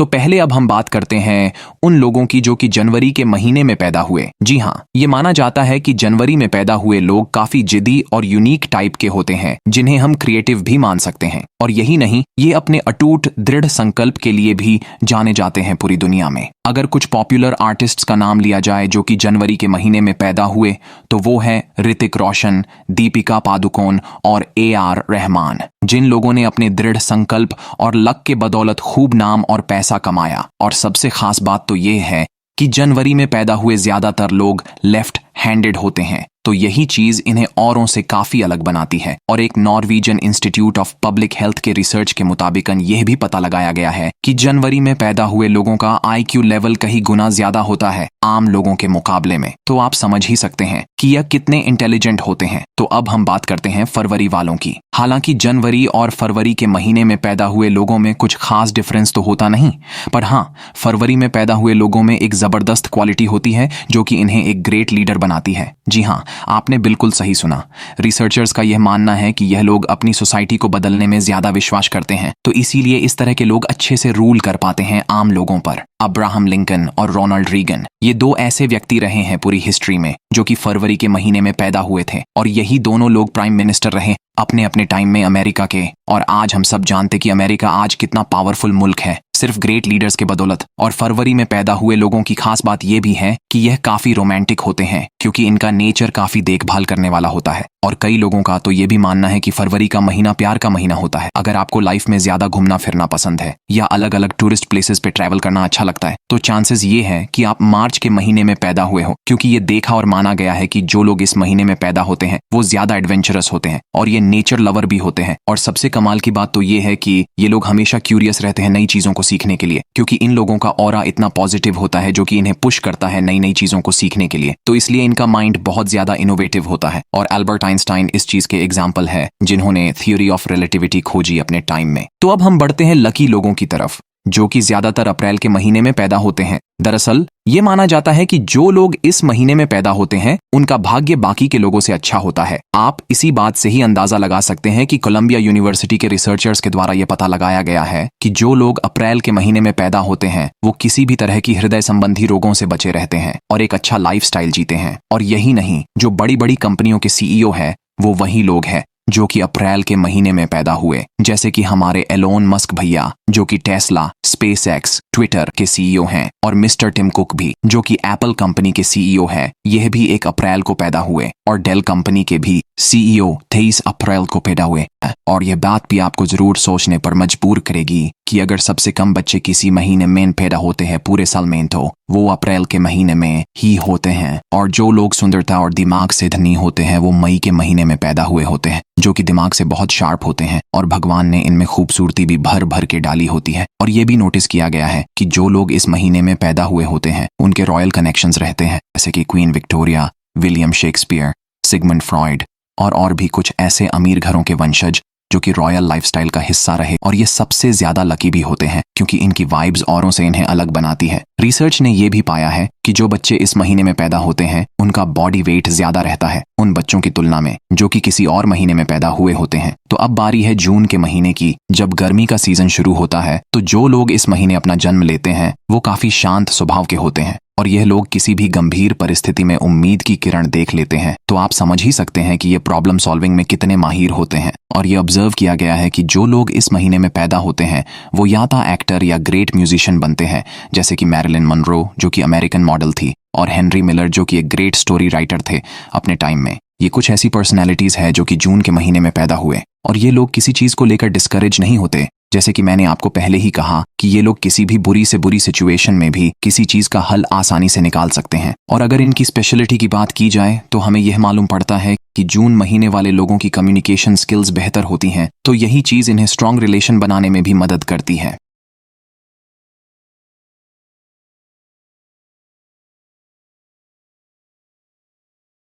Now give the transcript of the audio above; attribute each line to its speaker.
Speaker 1: तो पहले अब हम बात करते हैं उन लोगों की जो कि जनवरी के महीने में पैदा हुए। जी हाँ, ये माना जाता है कि जनवरी में पैदा हुए लोग काफी जिद्दी और यूनिक टाइप के होते हैं, जिन्हें हम क्रिएटिव भी मान सकते हैं। और यही नहीं, ये अपने अटूट दृढ़ संकल्प के लिए भी जाने जाते हैं पूरी दुनिया में। अगर कुछ पॉपुलर आर्टिस्ट्स का नाम लिया जाए जो कि जनवरी के महीने में पैदा हुए, तो वो है ऋतिक रोशन, दीपिका पादुकोण और AR रहमान, जिन लोगों ने अपने दृढ़ संकल्प और लक के बदौलत खूब नाम और पैसा कमाया। और सबसे खास बात तो ये है कि जनवरी में पैदा हुए ज्यादातर लोग लेफ्ट हैंडेड होते हैं, तो यही चीज इन्हें औरों से काफी अलग बनाती है। और एक Norwegian institute of public health के रिसर्च के मुताबिक यह भी पता लगाया गया है कि जनवरी में पैदा हुए लोगों का IQ लेवल कहीं गुना ज्यादा होता है आम लोगों के मुकाबले में। तो आप समझ ही सकते हैं कि यह कितने इंटेलिजेंट होते हैं। तो अब हम बात करते हैं फरवरी वालों की। हालांकि जनवरी और फरवरी के महीने में पैदा हुए लोगों में कुछ खास डिफरेंस तो होता नहीं, पर हाँ, फरवरी में पैदा हुए लोगों में एक जबरदस्त क्वालिटी होती है जो कि इन्हें एक ग्रेट लीडर बनाती है। जी हाँ, आपने बिल्कुल सही सुना। रिसर्चर्स का यह मानना है कि यह लोग अपनी सोसाइटी को बदलने में ज्यादा विश्वास करते हैं, तो इसीलिए इस तरह के लोग अच्छे से रूल कर पाते हैं आम लोगों पर। अब्राहम लिंकन और रोनाल्ड रीगन, ये दो ऐसे व्यक्ति रहे हैं पूरी हिस्ट्री में जो कि फरवरी के महीने में पैदा हुए थे, और यही दोनों लोग प्राइम मिनिस्टर रहे अपने अपने टाइम में अमेरिका के। और आज हम सब जानते कि अमेरिका आज कितना पावरफुल मुल्क है, सिर्फ ग्रेट लीडर्स के बदौलत। और फरवरी में पैदा हुए लोगों की खास बात यह भी है कि यह काफी रोमांटिक होते हैं, क्योंकि इनका नेचर काफी देखभाल करने वाला होता है। और कई लोगों का तो ये भी मानना है कि फरवरी का महीना प्यार का महीना होता है। अगर आपको लाइफ में ज्यादा घूमना फिरना पसंद है या अलग अलग टूरिस्ट प्लेसेस पे ट्रैवल करना अच्छा लगता है, तो चांसेस ये है कि आप मार्च के महीने में पैदा हुए हो, क्योंकि ये देखा और माना गया है कि जो लोग इस महीने में पैदा होते हैं वो ज्यादा एडवेंचरस होते हैं और ये नेचर लवर भी होते हैं। और सबसे कमाल की बात तो ये है कि ये लोग हमेशा क्यूरियस रहते हैं नई चीजों को सीखने के लिए, क्योंकि इन लोगों का ऑरा इतना पॉजिटिव होता है जो कि इन्हें पुश करता है नई नई चीजों को सीखने के लिए। तो इसलिए इनका माइंड बहुत ज्यादा इनोवेटिव होता है। और एल्बर्ट आइंस्टाइन इस चीज के एग्जाम्पल है, जिन्होंने थ्योरी ऑफ रिलेटिविटी खोजी अपने टाइम में। तो अब हम बढ़ते हैं लकी लोगों की तरफ, जो कि ज्यादातर अप्रैल के महीने में पैदा होते हैं। दरअसल ये माना जाता है कि जो लोग इस महीने में पैदा होते हैं उनका भाग्य बाकी के लोगों से अच्छा होता है। आप इसी बात से ही अंदाजा लगा सकते हैं कि कोलंबिया यूनिवर्सिटी के रिसर्चर्स के द्वारा यह पता लगाया गया है कि जो लोग अप्रैल के महीने में पैदा होते हैं वो किसी भी तरह की हृदय संबंधी रोगों से बचे रहते हैं और एक अच्छा लाइफस्टाइल जीते हैं। और यही नहीं, जो बड़ी बड़ी कंपनियों के CEO है वो वही लोग हैं जो कि अप्रैल के महीने में पैदा हुए, जैसे कि हमारे एलोन मस्क भैया जो कि टेस्ला, SpaceX, ट्विटर के CEO हैं, और मिस्टर टिम कुक भी जो कि एप्पल कंपनी के CEO है, यह भी 1 अप्रैल को पैदा हुए। और डेल कंपनी के भी CEO 23 अप्रैल को पैदा हुए। और यह बात भी आपको जरूर सोचने पर मजबूर करेगी कि अगर सबसे कम बच्चे किसी महीने में पैदा होते हैं पूरे साल में, तो वो अप्रैल के महीने में ही होते हैं। और जो लोग सुंदरता और दिमाग से धनी होते हैं वो मई के महीने में पैदा हुए होते हैं, जो कि दिमाग से बहुत शार्प होते हैं और भगवान ने इनमें खूबसूरती भी भर भर के डाली होती है। और ये भी नोटिस किया गया है कि जो लोग इस महीने में पैदा हुए होते हैं उनके रॉयल कनेक्शंस रहते हैं, जैसे कि queen Victoria, William Shakespeare, Sigmund Freud और भी कुछ ऐसे अमीर घरों के वंशज जो कि रॉयल लाइफस्टाइल का हिस्सा रहे। और ये सबसे ज्यादा लकी भी होते हैं क्योंकि इनकी वाइब्स औरों से इन्हें अलग बनाती है। रिसर्च ने यह भी पाया है कि जो बच्चे इस महीने में पैदा होते हैं उनका बॉडी वेट ज्यादा रहता है उन बच्चों की तुलना में जो कि किसी और महीने में पैदा हुए होते हैं। तो अब बारी है जून के महीने की, जब गर्मी का सीजन शुरू होता है। तो जो लोग इस महीने अपना जन्म लेते हैं वो काफी शांत स्वभाव के होते हैं और यह लोग किसी भी गंभीर परिस्थिति में उम्मीद की किरण देख लेते हैं। तो आप समझ ही सकते हैं कि ये प्रॉब्लम सॉल्विंग में कितने माहिर होते हैं। और ये ऑब्जर्व किया गया है कि जो लोग इस महीने में पैदा होते हैं वो या तो एक्टर या ग्रेट म्यूजिशियन बनते हैं, जैसे कि मैरिलिन मनरो जो कि अमेरिकन मॉडल थी, और हेनरी मिलर जो कि एक ग्रेट स्टोरी राइटर थे अपने टाइम में। ये कुछ ऐसी पर्सनैलिटीज है जो कि जून के महीने में पैदा हुए। और ये लोग किसी चीज को लेकर डिस्करेज नहीं होते, जैसे कि मैंने आपको पहले ही कहा कि ये लोग किसी भी बुरी से बुरी सिचुएशन में भी किसी चीज का हल आसानी से निकाल सकते हैं। और अगर इनकी स्पेशलिटी की बात की जाए तो हमें यह मालूम पड़ता है कि जून महीने वाले लोगों की कम्युनिकेशन स्किल्स बेहतर होती हैं, तो यही चीज इन्हें स्ट्रॉन्ग रिलेशन बनाने में भी मदद करती है।